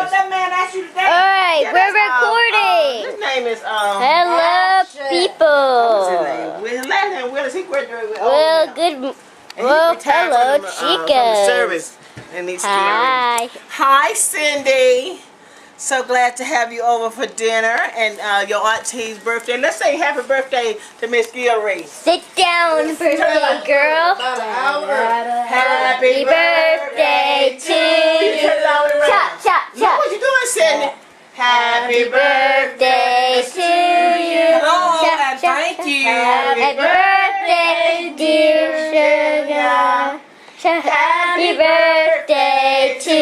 what that man asked you today? Alright, Yeah, we're that's, recording. his name is Hello, what's his people. name? His last name Willis. He graduated with Well, now. good. And he Well, retired hello, from the chicas. service. And he's Hi. Hi, Cindy. So glad to have you over for dinner and your auntie's birthday. Let's say happy birthday to Miss Gilray. Sit down, birthday girl. About an hour. Happy birthday to you. Chop, chop, Look chop. what you doing, Cindy. Happy Birthday to you. Hello, Chop, and chop, thank chop. you. Happy birthday, dear sugar. Happy birthday to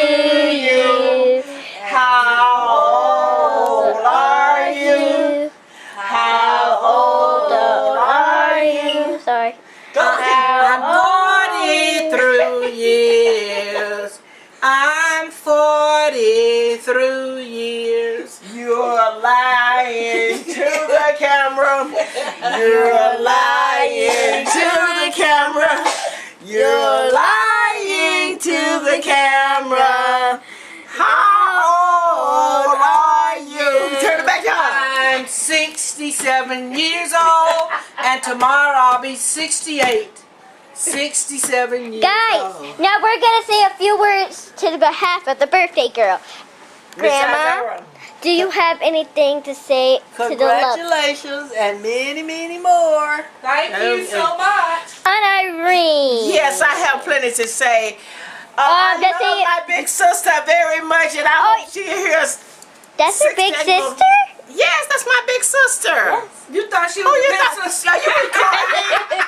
you. How old are you? How old Are you? Sorry. I'm 40 through years. I'm 40 through years. You're lying to the camera. You're lying to the camera. You're lying to the camera. How old are you? Turn it back on. I'm 67 years old, and tomorrow I'll be 68. 67 years Guys, old. now we're going to say a few words to the behalf of the birthday girl. Grandma, do you have anything to say to the love? Congratulations and many, many more. Thank you so much. And Irene. Yes, I have plenty to say. I let's love see. my big sister very much, and I hope she hears. That's your big 68 more. sister? Yes, that's my big sister. You thought she Oh, was you a thought, are you recording me?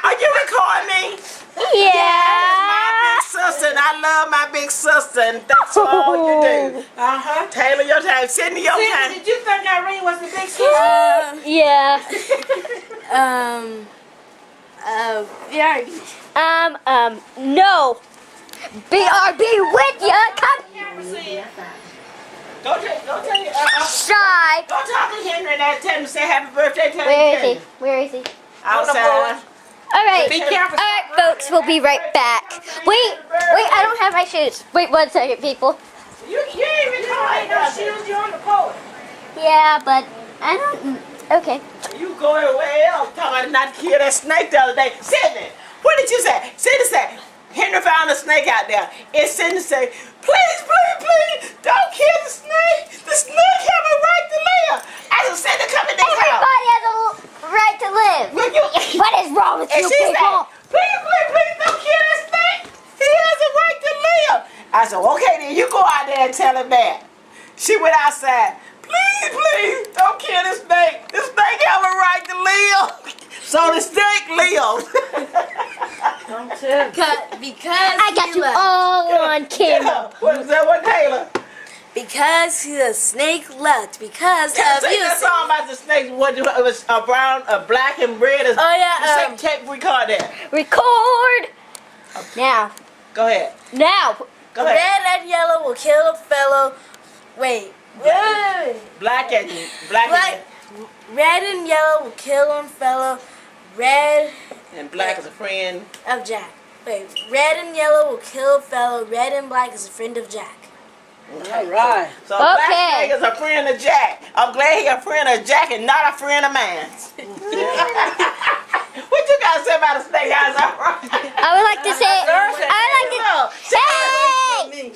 Are you recording me? My Yeah. big sister, and I love my big sister, and that's all you do. Uh-huh. Taylor, your time. Sydney, your Cindy, time. did you think Irene was the big sister? Yeah. Yeah. No. BRB with ya. Come. Go tell you. Shy. Go talk to Henry and tell him to say happy birthday to Where is he? him. Where is he? Outside. All right. Be careful. All right, folks. We'll be right back. Wait. I don't have my shoes. Wait 1 second, people. You ain't recording no shoes. You're on the pole. Yeah, but I don't. Okay. You going way else. Talking about not to kill that snake the other day. Sydney, what did you say? Sydney said, Henry found a snake out there. And Sydney said, please, don't kill the snake. The snake have a right to live. I said, Sydney, come in this house. Everybody has a right to live. Will you? What is wrong with And you she said, people? please, don't kill that snake. He has a right to live. I said, okay, then you go out there and tell him that. She went outside. Please, don't kill the snake. The snake have a right to live. So the snake lives. Because I got you all on camera. What is that? What, Taylor? Because the snake left. Because Sing of you. that song about the snakes. What it was brown, black, and red. Oh yeah. Can't record that. Record. Now. Go ahead. Now. Go ahead. Red and yellow will kill a fellow. Wait. Black and Red and yellow will kill a fellow. Red and black is a friend. of Jack. Wait. Red and yellow will kill a fellow. Red and black is a friend of Jack. All right. So black Okay. snake is a friend of Jack. I'm glad he a friend of Jack and not a friend of mine. What you got to say about a snake? Guys? I would like to say. Hey!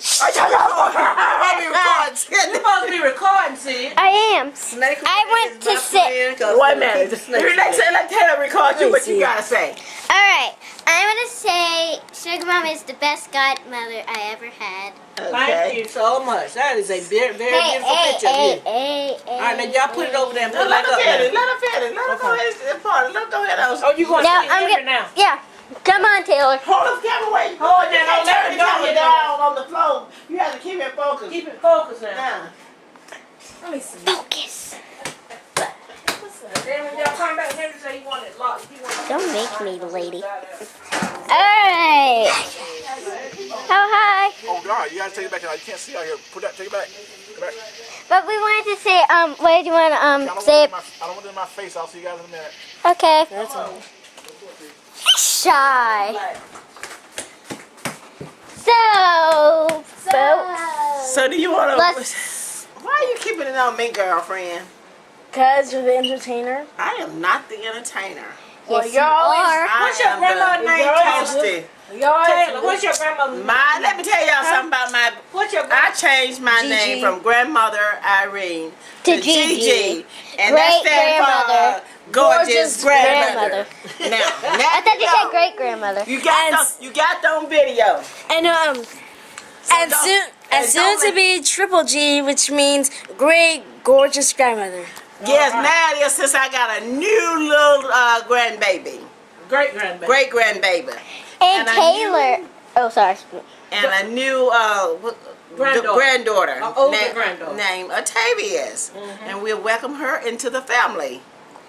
You're supposed to be recording, see? I am. Snake. I want to say. Wait a minute. Let Taylor record you what you got to say. All right. I'm gonna say Sugar Mama is the best godmother I ever had. Thank you so much. That is a very, very beautiful picture of you. All right, now y'all put it over there and put it Let back her up finish. there. Let her finish. Let her go ahead and party. Let her go ahead. Oh, you going to Now see I'm Henry gonna. now? Yeah. Come on, Taylor. Hold the camera away. Hold it You down. can't Let turn it the go camera with down on the floor. You have to keep it focused. Keep it focused now. Now. Let me see. Focus. Then when y'all come back, Henry say he wanted locked. Don't make me, lady. Alright. How high? Oh God, you gotta take it back. I can't see out here. Take it back. Go back. But we wanted to say, what did you want I to, don't say? want it in my face. I'll see you guys in a minute. Okay. Shy. So, folks, So do you want to? let's Why are you keeping it on me, girlfriend? Cause you're the entertainer. I am not the entertainer. Yes, you you're always- are. What's your grandmother's name, Toasty. Taylor, what's your grandmother's name? Let me tell y'all something about my. What's your I changed my Gigi. name from grandmother Irene To Gigi. and that stands Great-grandmother. for gorgeous grandmother. Now I thought you said great grandmother. You got them on video. And don't- soon and soon don't to let- be triple G, which means great gorgeous grandmother. Yes, now it is since I got a new little grandbaby, great grandbaby? great grandbaby, And And I Taylor. Oh, sorry. and a new Granddaughter. granddaughter An older granddaughter. named Octavius, and we'll welcome her into the family.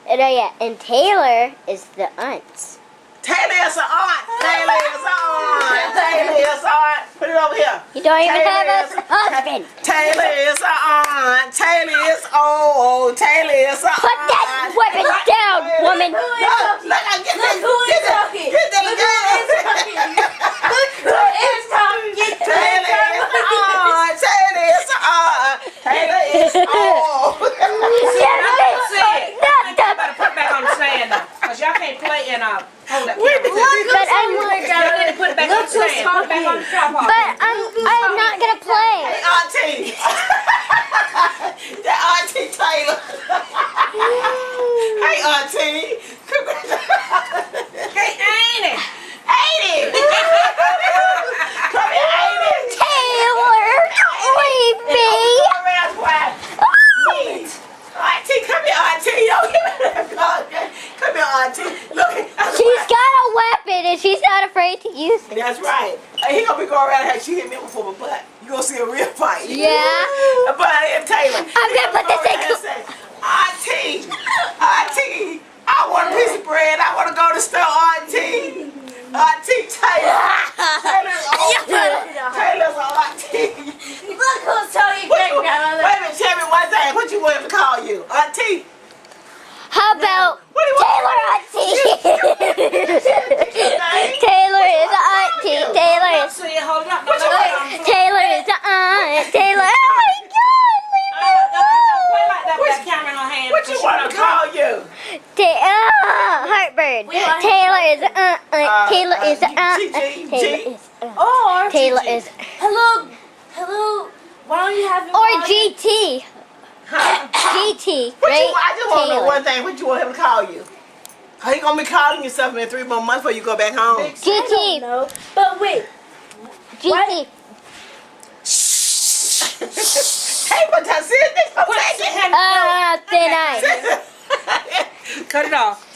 And, and Taylor is the aunt. Taylor is an aunt. Taylor is an aunt. Taylor is an aunt. Put it over here. You don't even Taylor have is- a husband. Taylor is an aunt. Taylor is old. Taylor is an aunt. Put that weapon down, woman. Look, get this. Get that. Get that again. Taylor is an aunt. Taylor is an aunt. Taylor is old. You better put it back on the stand now. Because y'all can't play in hold that camera. But I'm, Y'all need to put it back on the stand. Put it back on the tripod. I'm not gonna play. Hey, Auntie. That Auntie Taylor. Hey, Auntie. Hey, ain't it? Ain't it? Come here, ain't it? Taylor, don't leave me. Auntie, come here, Auntie. Don't give me that gun. Come here, Auntie. Look. She's got a weapon and she's not afraid to use it. That's right. He gonna be going around here. She hit me before my butt. You gonna see a real fight. Yeah. But Taylor. I'm gonna put this in. Auntie, Auntie, I want a piece of bread. I want to go to the store, Auntie. Auntie Taylor. Taylor's Taylor's Auntie. Look who's telling you Wait great grandmother. a minute, tell me one thing. What you want him to call you? Auntie? How about What do you Taylor auntie? Taylor is an auntie. Taylor is. See, hold up. No, no, Taylor is an aunt. Taylor. Oh my God. don't play like that with that camera in her hand. What you want to call you? Heartburn. Taylor is an aunt. Taylor is an aunt. Taylor is. Or Taylor is. hello. Why don't you have him Or call you- GT. GT. What Right? you, I just want to know Taylor. one thing. What you want him to call you? He gonna be calling you something in 3 more months before you go back home. GT. No, but wait. GT. Hey, but that's it. Thin ice. Cut it off.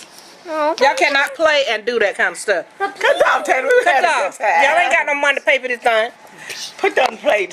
Oh. Y'all cannot play and do that kind of stuff. Cut off, Taylor. We Cut had it a off. good time. Y'all ain't got no money to pay for this thing. Put that on the plate,